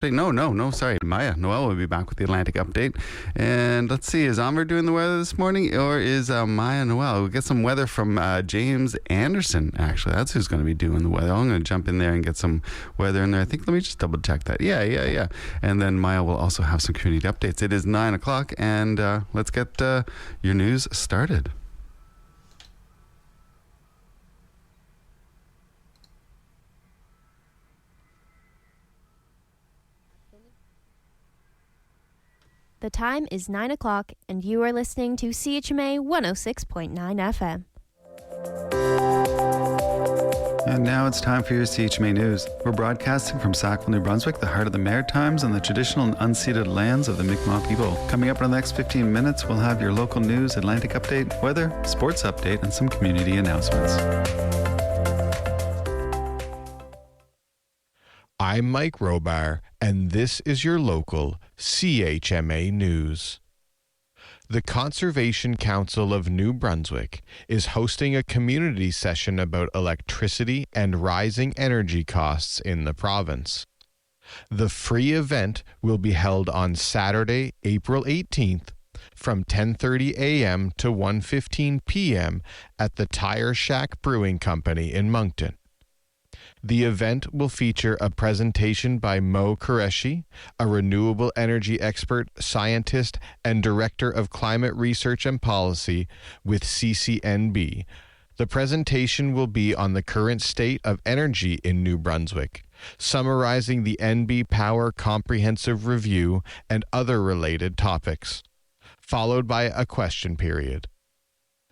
No, sorry. Maya Noel will be back with the Atlantic update. And let's see, is Amber doing the weather this morning or is Maya Noel? We'll get some weather from James Anderson, actually. That's who's going to be doing the weather. I'm going to jump in there and get some weather in there. I think, let me just double check that. Yeah. And then Maya will also have some community updates. It is 9 o'clock, and let's get your news started. The time is 9 o'clock, and you are listening to CHMA 106.9 FM. And now it's time for your CHMA News. We're broadcasting from Sackville, New Brunswick, the heart of the Maritimes and the traditional and unceded lands of the Mi'kmaq people. Coming up in the next 15 minutes, we'll have your local news, Atlantic update, weather, sports update, and some community announcements. I'm Mike Robar, and this is your local CHMA News. The Conservation Council of New Brunswick is hosting a community session about electricity and rising energy costs in the province. The free event will be held on Saturday, April 18th from 10:30 a.m. to 1:15 p.m. at the Tire Shack Brewing Company in Moncton. The event will feature a presentation by Mo Qureshi, a renewable energy expert, scientist, and director of climate research and policy with CCNB. The presentation will be on the current state of energy in New Brunswick, summarizing the NB Power Comprehensive Review and other related topics, followed by a question period.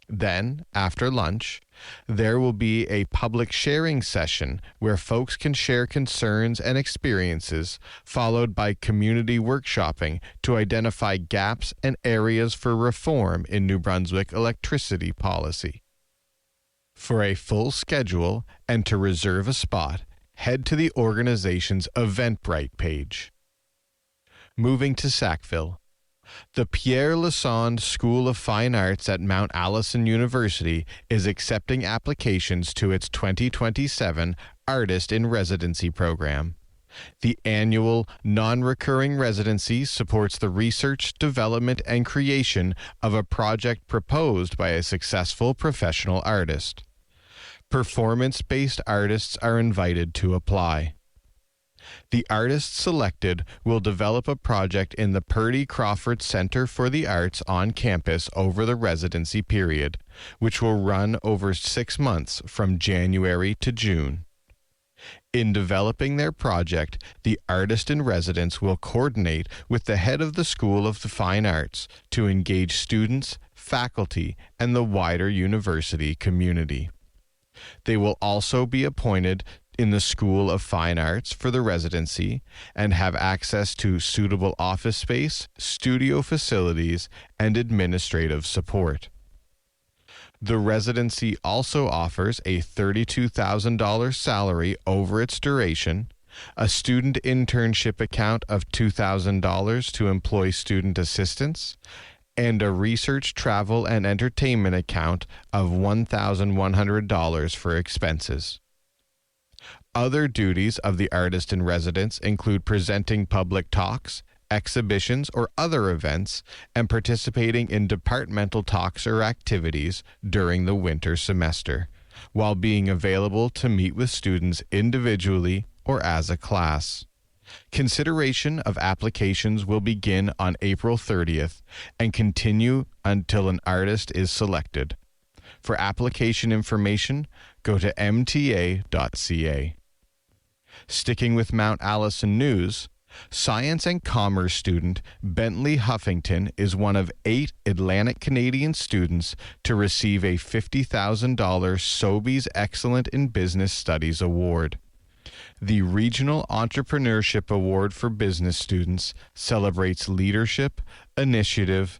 Then, after lunch, there will be a public sharing session where folks can share concerns and experiences, followed by community workshopping to identify gaps and areas for reform in New Brunswick electricity policy. For a full schedule and to reserve a spot, head to the organization's Eventbrite page. Moving to Sackville. The Pierre Lassonde School of Fine Arts at Mount Allison University is accepting applications to its 2027 Artist in Residency program. The annual non-recurring residency supports the research, development, and creation of a project proposed by a successful professional artist. Performance-based artists are invited to apply. The artists selected will develop a project in the Purdy Crawford Center for the Arts on campus over the residency period, which will run over 6 months from January to June. In developing their project, the artist in residence will coordinate with the head of the School of the Fine Arts to engage students, faculty, and the wider university community. They will also be appointed in the School of Fine Arts for the residency and have access to suitable office space, studio facilities, and administrative support. The residency also offers a $32,000 salary over its duration, a student internship account of $2,000 to employ student assistants, and a research, travel, and entertainment account of $1,100 for expenses. Other duties of the artist in residence include presenting public talks, exhibitions, or other events, and participating in departmental talks or activities during the winter semester, while being available to meet with students individually or as a class. Consideration of applications will begin on April 30th and continue until an artist is selected. For application information, go to mta.ca. Sticking with Mount Allison news, science and commerce student Bentley Huffington is one of 8 Atlantic Canadian students to receive a $50,000 Sobeys Excellent in Business Studies Award. The Regional Entrepreneurship Award for Business Students celebrates leadership, initiative,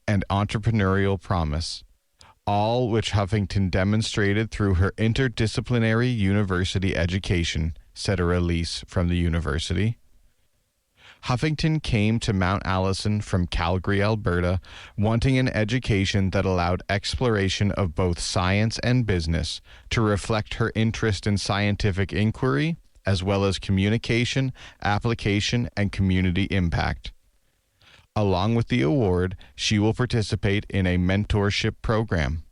and entrepreneurial promise, all which Huffington demonstrated through her interdisciplinary university education, said a release from the university. Huffington came to Mount Allison from Calgary, Alberta, wanting an education that allowed exploration of both science and business to reflect her interest in scientific inquiry as well as communication, application, and community impact. Along with the award, she will participate in a mentorship program.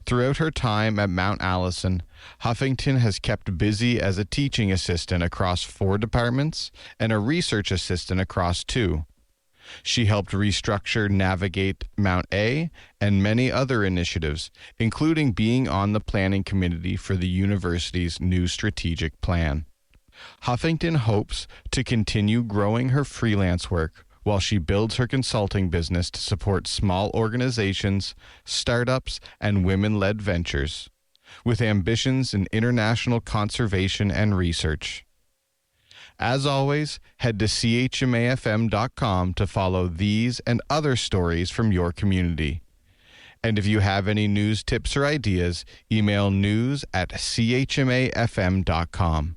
Throughout her time at Mount Allison, Huffington has kept busy as a teaching assistant across 4 departments and a research assistant across 2. She helped restructure Navigate Mount A and many other initiatives, including being on the planning committee for the university's new strategic plan. Huffington hopes to continue growing her freelance work while she builds her consulting business to support small organizations, startups, and women-led ventures, with ambitions in international conservation and research. As always, head to chmafm.com to follow these and other stories from your community. And if you have any news, tips, or ideas, email news@chmafm.com.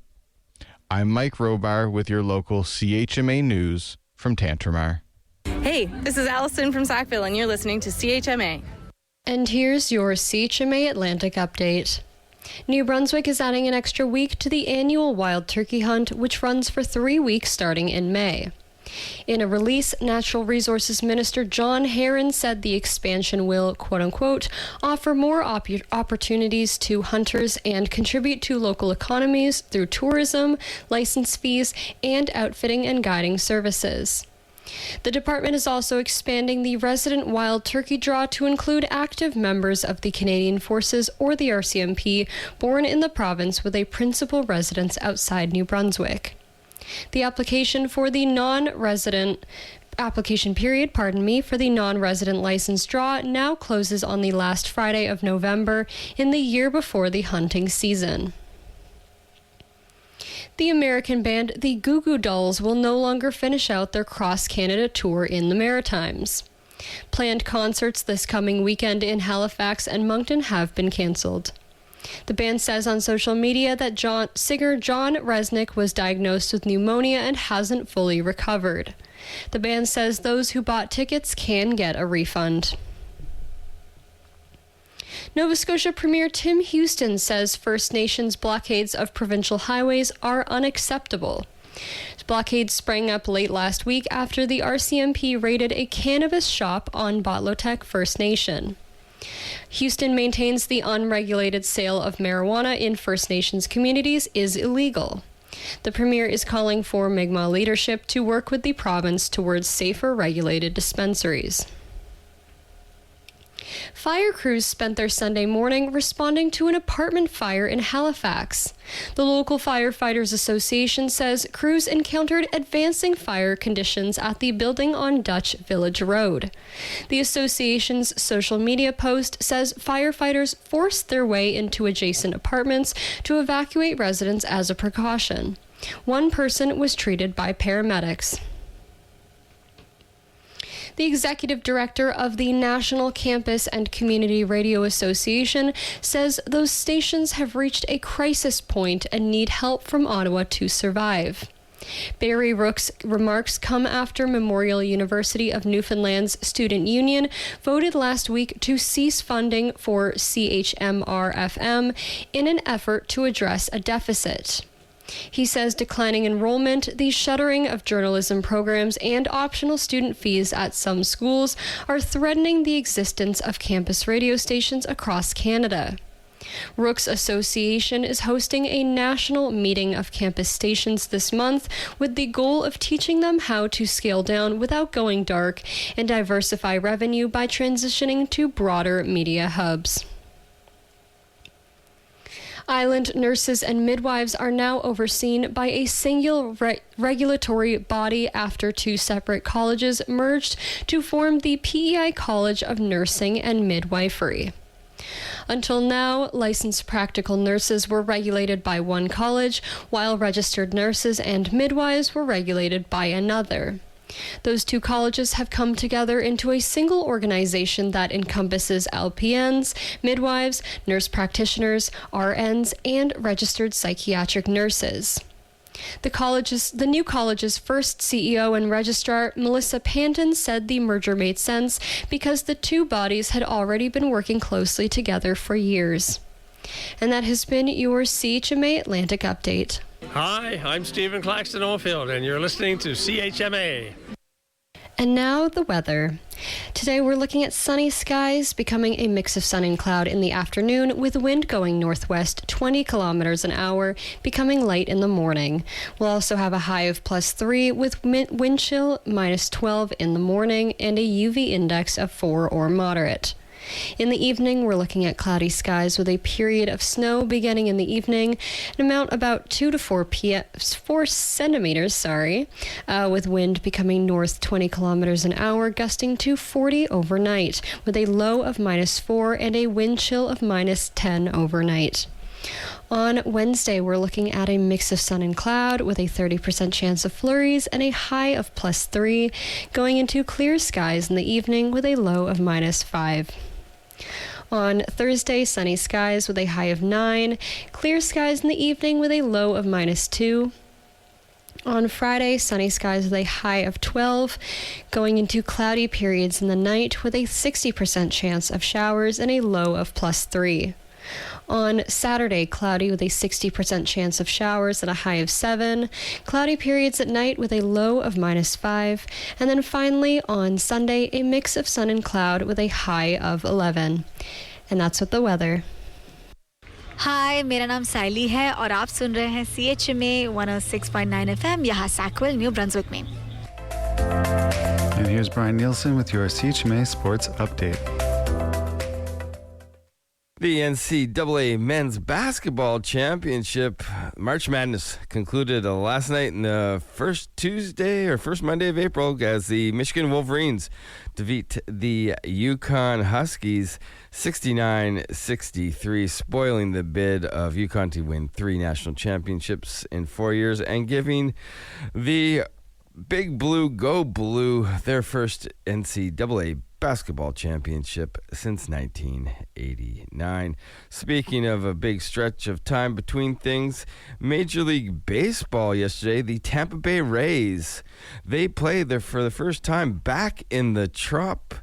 I'm Mike Robar with your local CHMA News from Tantramar. Hey, this is Allison from Sackville, and you're listening to CHMA. And here's your CHMA Atlantic update. New Brunswick is adding an extra week to the annual wild turkey hunt, which runs for 3 weeks starting in May. In a release, Natural Resources Minister John Herron said the expansion will, quote-unquote, offer more opportunities to hunters and contribute to local economies through tourism, license fees, and outfitting and guiding services. The department is also expanding the resident wild turkey draw to include active members of the Canadian Forces or the RCMP born in the province with a principal residence outside New Brunswick. The application period for the non-resident license draw now closes on the last Friday of November in the year before the hunting season. The American band The Goo Goo Dolls will no longer finish out their cross-Canada tour in the Maritimes. Planned concerts this coming weekend in Halifax and Moncton have been cancelled. The band says on social media that singer John Resnick was diagnosed with pneumonia and hasn't fully recovered. The band says those who bought tickets can get a refund. Nova Scotia Premier Tim Houston says First Nations blockades of provincial highways are unacceptable. Blockades sprang up late last week after the RCMP raided a cannabis shop on Botlotech First Nation. Houston maintains the unregulated sale of marijuana in First Nations communities is illegal. The Premier is calling for Mi'kmaq leadership to work with the province towards safer regulated dispensaries. Fire crews spent their Sunday morning responding to an apartment fire in Halifax. The local Firefighters Association says crews encountered advancing fire conditions at the building on Dutch Village Road. The association's social media post says firefighters forced their way into adjacent apartments to evacuate residents as a precaution. One person was treated by paramedics. The executive director of the National Campus and Community Radio Association says those stations have reached a crisis point and need help from Ottawa to survive. Barry Rook's remarks come after Memorial University of Newfoundland's Student Union voted last week to cease funding for CHMR-FM in an effort to address a deficit. He says declining enrollment, the shuttering of journalism programs, and optional student fees at some schools are threatening the existence of campus radio stations across Canada. Rook's Association is hosting a national meeting of campus stations this month with the goal of teaching them how to scale down without going dark and diversify revenue by transitioning to broader media hubs. Island nurses and midwives are now overseen by a single regulatory body after 2 separate colleges merged to form the PEI College of Nursing and Midwifery. Until now, licensed practical nurses were regulated by one college, while registered nurses and midwives were regulated by another. Those 2 colleges have come together into a single organization that encompasses LPNs, midwives, nurse practitioners, RNs, and registered psychiatric nurses. The new college's first CEO and registrar, Melissa Panton, said the merger made sense because the 2 bodies had already been working closely together for years. And that has been your CHMA Atlantic Update. Hi, I'm Stephen Claxton Oldfield, and you're listening to CHMA. And now the weather. Today we're looking at sunny skies becoming a mix of sun and cloud in the afternoon with wind going northwest 20 kilometers an hour, becoming light in the morning. We'll also have a high of +3 with wind chill -12 in the morning and a UV index of 4 or moderate. In the evening, we're looking at cloudy skies with a period of snow beginning in the evening, an amount about 2 to 4 centimeters, with wind becoming north 20 kilometers an hour, gusting to 40 overnight, with a low of -4 and a wind chill of -10 overnight. On Wednesday, we're looking at a mix of sun and cloud with a 30% chance of flurries and a high of +3, going into clear skies in the evening with a low of -5. On Thursday, sunny skies with a high of 9, clear skies in the evening with a low of -2. On Friday, sunny skies with a high of 12, going into cloudy periods in the night with a 60% chance of showers and a low of +3. On Saturday, cloudy with a 60% chance of showers and a high of 7, cloudy periods at night with a low of -5, and then finally on Sunday, a mix of sun and cloud with a high of 11. And that's with the weather. हाय, मेरा नाम साइली है और आप सुन रहे हैं CHMA 106.9 FM यहाँ Sackville new Brunswick में। And here's Brian Nielsen with your CHMA Sports Update. The NCAA Men's Basketball Championship March Madness concluded last night in the first Monday of April as the Michigan Wolverines defeat the UConn Huskies 69-63, spoiling the bid of UConn to win 3 national championships in 4 years and giving the Big Blue Go Blue their first NCAA basketball championship since 1989. Speaking of a big stretch of time between things, Major League Baseball yesterday, the Tampa Bay Rays, they played there for the first time back in the Trop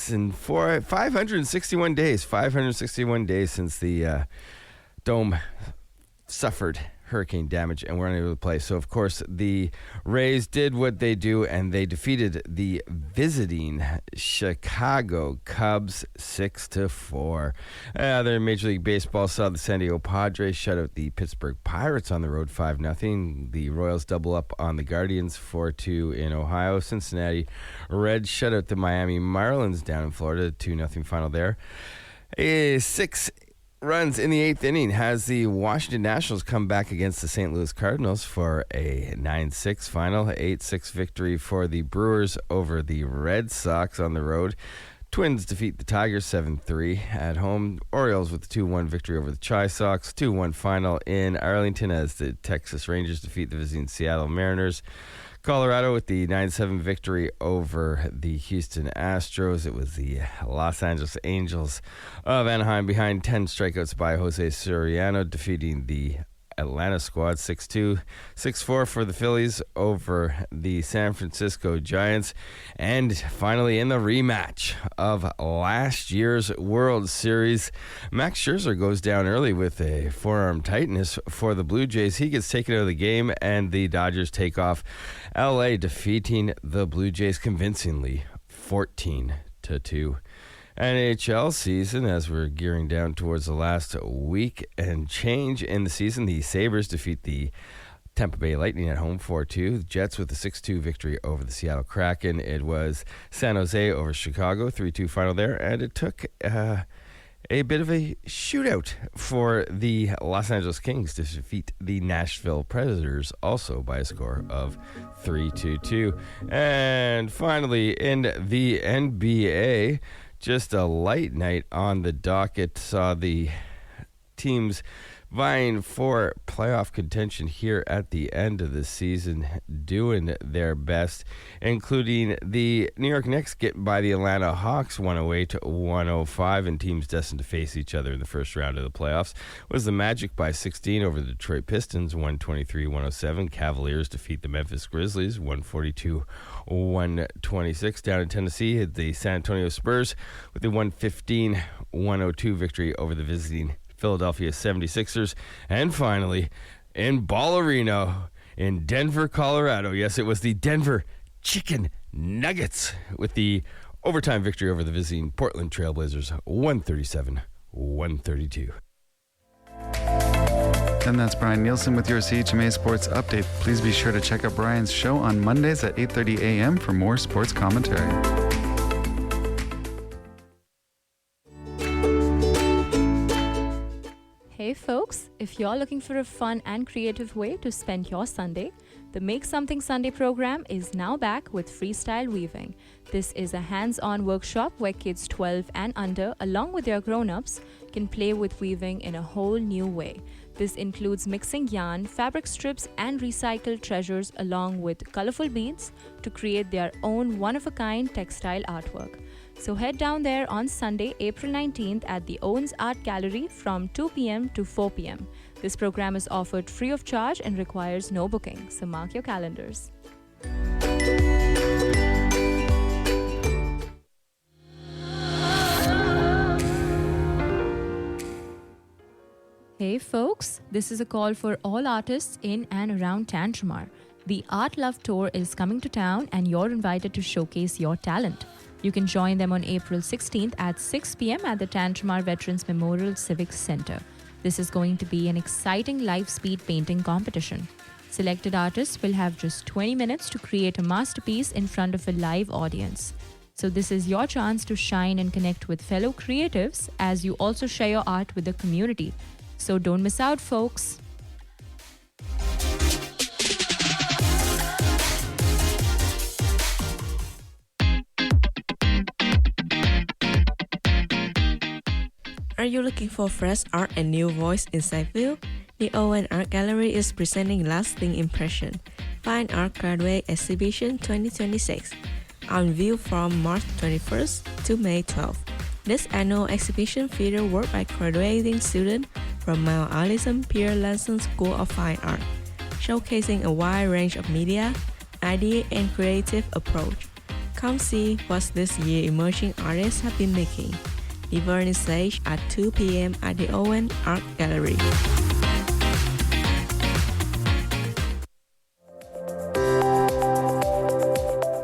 in 561 days since the dome suffered hurricane damage and were unable to play. So, of course, the Rays did what they do, and they defeated the visiting Chicago Cubs 6-4. Other Major League Baseball saw the San Diego Padres shut out the Pittsburgh Pirates on the road 5-0. The Royals double up on the Guardians 4-2 in Ohio. Cincinnati Reds shut out the Miami Marlins down in Florida 2-0 final there. 6 runs in the 8th inning has the Washington Nationals come back against the St. Louis Cardinals for a 9-6 final. 8-6 victory for the Brewers over the Red Sox on the road. Twins defeat the Tigers 7-3 at home. Orioles with the 2-1 victory over the Chi Sox. 2-1 final in Arlington as the Texas Rangers defeat the visiting Seattle Mariners. Colorado with the 9-7 victory over the Houston Astros. It was the Los Angeles Angels of Anaheim behind 10 strikeouts by Jose Soriano, defeating the Atlanta squad 6-2. 6-4 for the Phillies over the San Francisco Giants. And finally, in the rematch of last year's World Series, Max Scherzer goes down early with a forearm tightness for the Blue Jays. He gets taken out of the game, and the Dodgers take off. LA defeating the Blue Jays convincingly 14-2. NHL season, as we're gearing down towards the last week and change in the season, the Sabres defeat the Tampa Bay Lightning at home 4-2. The Jets with a 6-2 victory over the Seattle Kraken. It was San Jose over Chicago, 3-2 final there, and it took a bit of a shootout for the Los Angeles Kings to defeat the Nashville Predators, also by a score of 3-2. And finally, in the NBA, just a light night on the docket saw the teams vying for playoff contention here at the end of the season, doing their best, including the New York Knicks getting by the Atlanta Hawks 108-105, and teams destined to face each other in the first round of the playoffs was the Magic by 16 over the Detroit Pistons 123-107. Cavaliers defeat the Memphis Grizzlies 142-126. Down in Tennessee, the San Antonio Spurs with the 115-102 victory over the visiting Philadelphia 76ers. And finally, in Ballerino in Denver, Colorado. Yes, it was the Denver Chicken Nuggets with the overtime victory over the visiting Portland Trailblazers, 137-132. And that's Brian Nielsen with your CHMA Sports Update. Please be sure to check out Brian's show on Mondays at 8:30 a.m. for more sports commentary. Hey folks, if you're looking for a fun and creative way to spend your Sunday, the Make Something Sunday program is now back with freestyle weaving. This is a hands-on workshop where kids 12 and under, along with their grown-ups, can play with weaving in a whole new way. This includes mixing yarn, fabric strips, and recycled treasures along with colorful beads to create their own one-of-a-kind textile artwork. So head down there on Sunday, April 19th at the Owens Art Gallery from 2 p.m. to 4 p.m. This program is offered free of charge and requires no booking, so mark your calendars. Hey folks, this is a call for all artists in and around Tantramar. The Art Love Tour is coming to town and you're invited to showcase your talent. You can join them on April 16th at 6 p.m. at the Tantramar Veterans Memorial Civic Center. This is going to be an exciting live speed painting competition. Selected artists will have just 20 minutes to create a masterpiece in front of a live audience. So this is your chance to shine and connect with fellow creatives as you also share your art with the community. So don't miss out, folks. Are you looking for fresh art and new voice in Sackville? The Owen Art Gallery is presenting Lasting Impression, Fine Art Graduate Exhibition 2026, on view from March 21st to May 12th. This annual exhibition features work by graduating students from Mount Allison Pierre Lanson School of Fine Art, showcasing a wide range of media, idea, and creative approach. Come see what this year's emerging artists have been making. The vernissage at 2 p.m. at the Owen Art Gallery.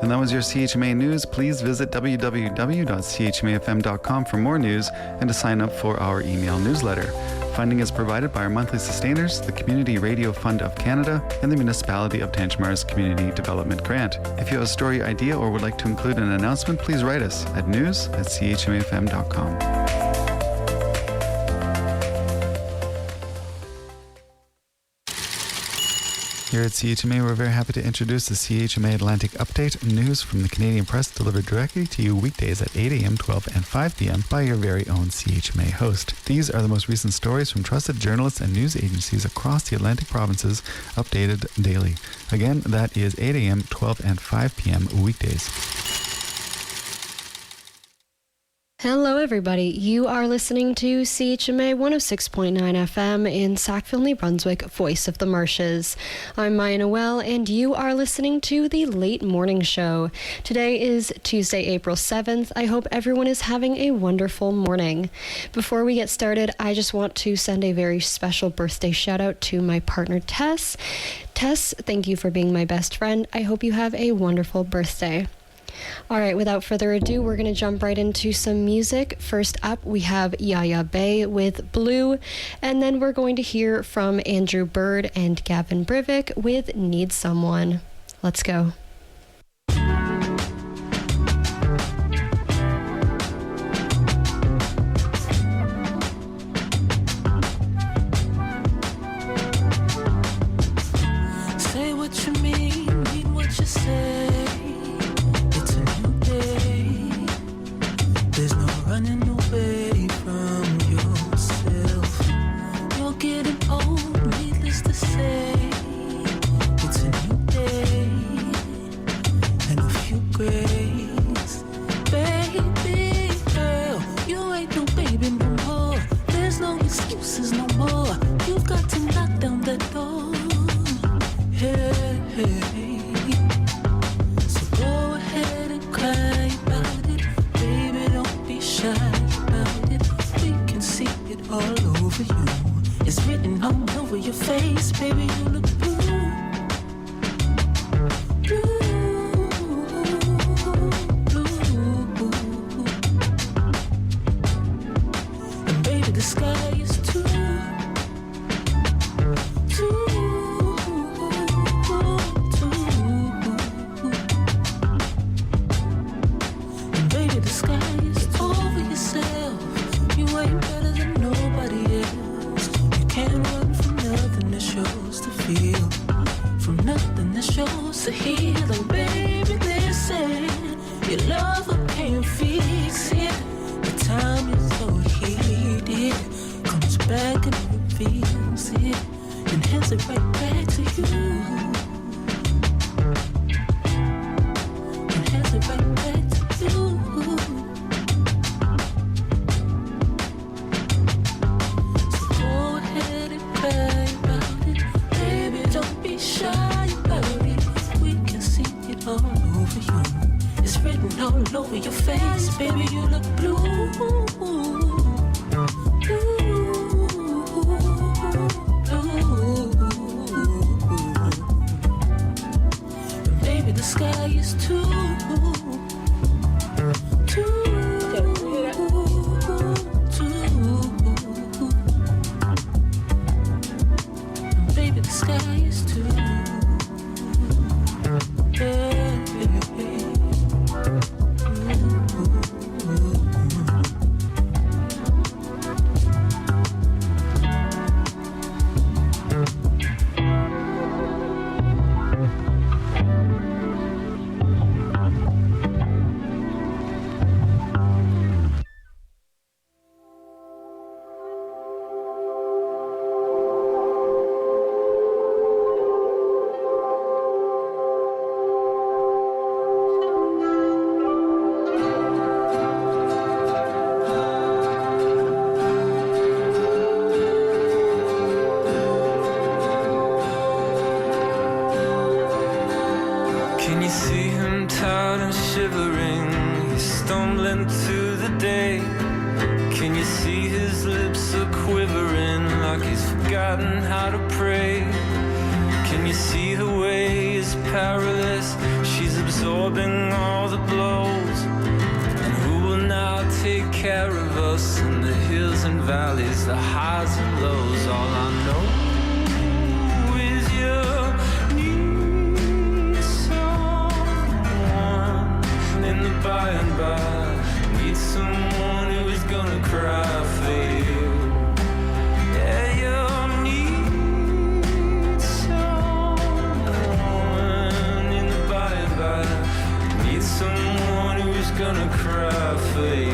And that was your CHMA News. Please visit www.chmafm.com for more news and to sign up for our email newsletter. Funding is provided by our monthly sustainers, the Community Radio Fund of Canada, and the Municipality of Tantramar's Community Development Grant. If you have a story idea or would like to include an announcement, please write us at news@chmafm.com. Here at CHMA, we're very happy to introduce the CHMA Atlantic Update, news from the Canadian press delivered directly to you weekdays at 8 a.m., 12 and 5 p.m. by your very own CHMA host. These are the most recent stories from trusted journalists and news agencies across the Atlantic provinces, updated daily. Again, that is 8 a.m., 12 and 5 p.m. weekdays. Hello, everybody. You are listening to CHMA 106.9 FM in Sackville, New Brunswick, Voice of the Marshes. I'm Maya Noel, and you are listening to the Late Morning Show. Today is Tuesday, April 7th. I hope everyone is having a wonderful morning. Before we get started, I just want to send a very special birthday shout out to my partner, Tess. Tess, thank you for being my best friend. I hope you have a wonderful birthday. All right, without further ado, we're going to jump right into some music. First up, we have Yaya Bay with Blue, and then we're going to hear from Andrew Bird and Gavin Brivik with Need Someone. Let's go. Say what you mean what you say. There's no running away from yourself. You're getting old, needless to say. It's a new day. hear them, baby, they're saying your lover can't fix it. The time is so heated, comes back and reveals it, and hands it right back to you. And hands it right back to you. So go ahead and cry about it, baby, don't be shy about it. We can see it all over you. It's written all over your face, baby, you look blue. Baby, the sky is too baby, the sky is too Can you see him tired and shivering? He's stumbling through the day. Can you see his lips are quivering like he's forgotten how to pray? Can you see her way is powerless? She's absorbing all the blows. And who will now take care of us in the hills and valleys, the highs and lows? All I know is you in the by and by, need someone who is gonna cry for you. Yeah, you need someone in the by and by, need someone who is gonna cry for you.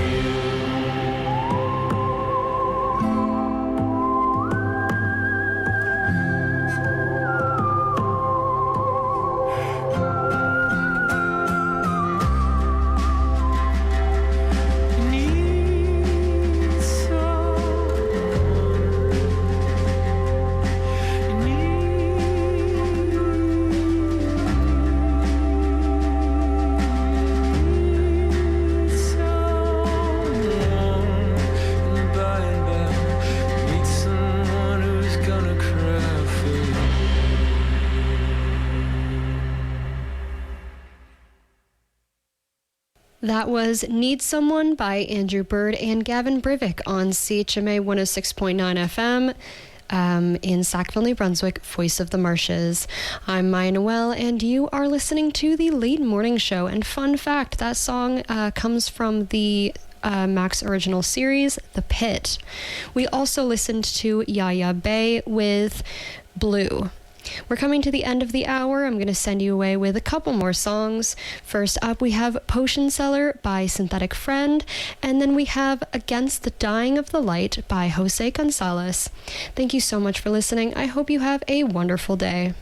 That was Need Someone by Andrew Bird and Gavin Brivik on CHMA 106.9 FM in Sackville, New Brunswick, Voice of the Marshes. I'm Maya Noel, and you are listening to the Late Morning Show. And fun fact, that song comes from the Max original series, The Pit. We also listened to Yaya Bay with Blue. We're coming to the end of the hour. I'm going to send you away with a couple more songs. First up, we have Potion Seller by Synthetic Friend, and then we have Against the Dying of the Light by Jose Gonzalez. Thank you so much for listening. I hope you have a wonderful day.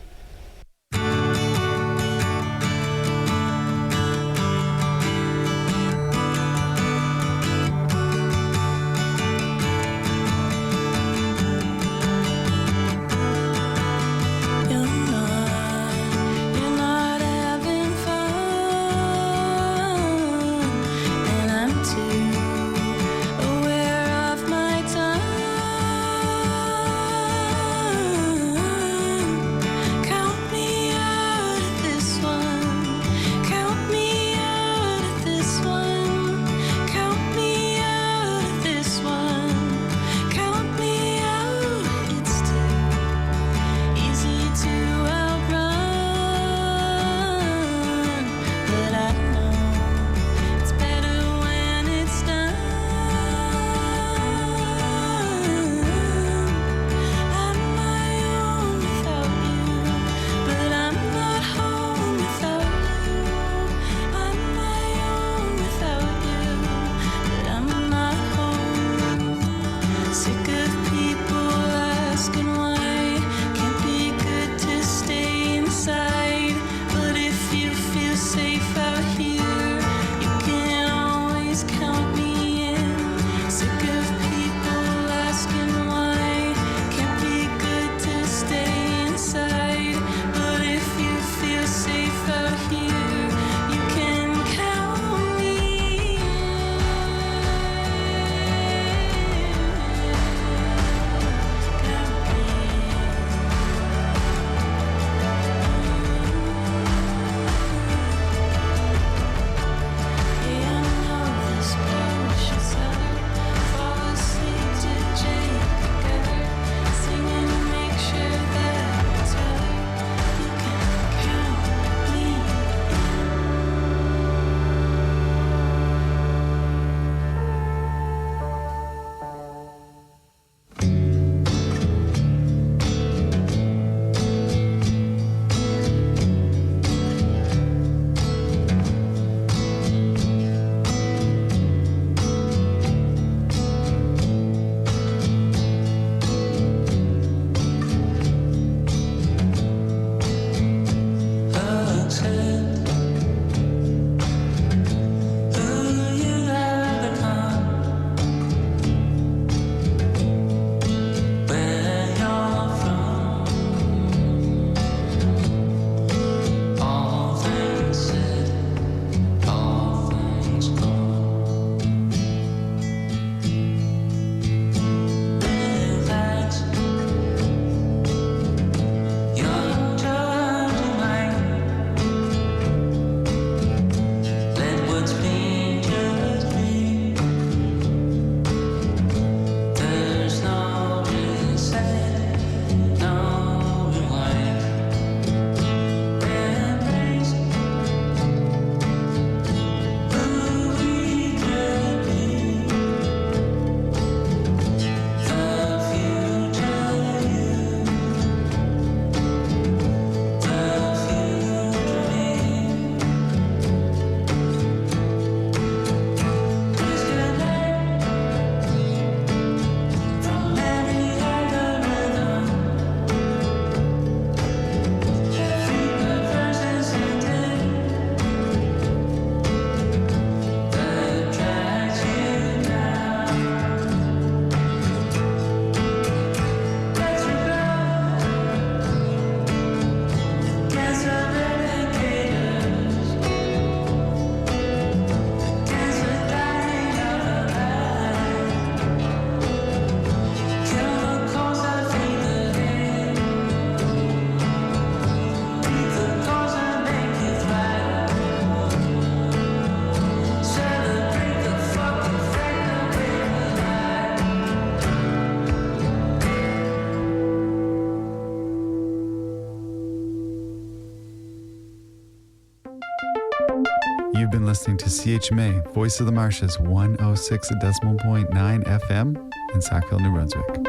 You've been listening to CHMA, Voice of the Marshes, 106.9 FM in Sackville, New Brunswick.